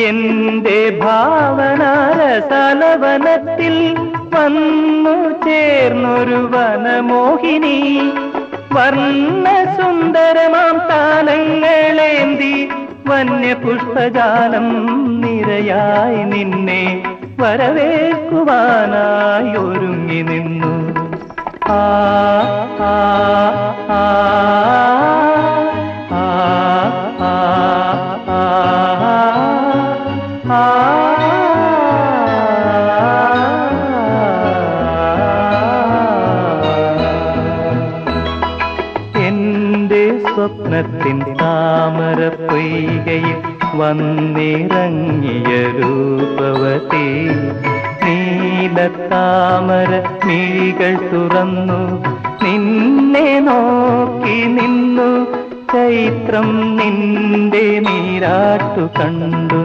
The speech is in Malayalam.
എന്റെ ഭാവനാരസലവനത്തിൽ വന്നു ചേർന്നൊരു വനമോഹിനി വർണ്ണസുന്ദരമാം താലങ്ങളേന്തി വന്യപുഷ്പജാലം നിരയായി നിന്നെ വരവേൽക്കുവാനായി ഒരുങ്ങി നിന്നു. ആ ആ ആ ആ ആ ആ എന്റെ സ്വപ്നത്തിൻ താമര പൊയ്കയിൽ വന്നിറങ്ങിയ രൂപവതി നീലത്താമര മിഴികൾ തുറന്നു നിന്നെ നോക്കി നിന്നു. ചൈത്രം നിന്റെ നീരാട്ടു കണ്ടു.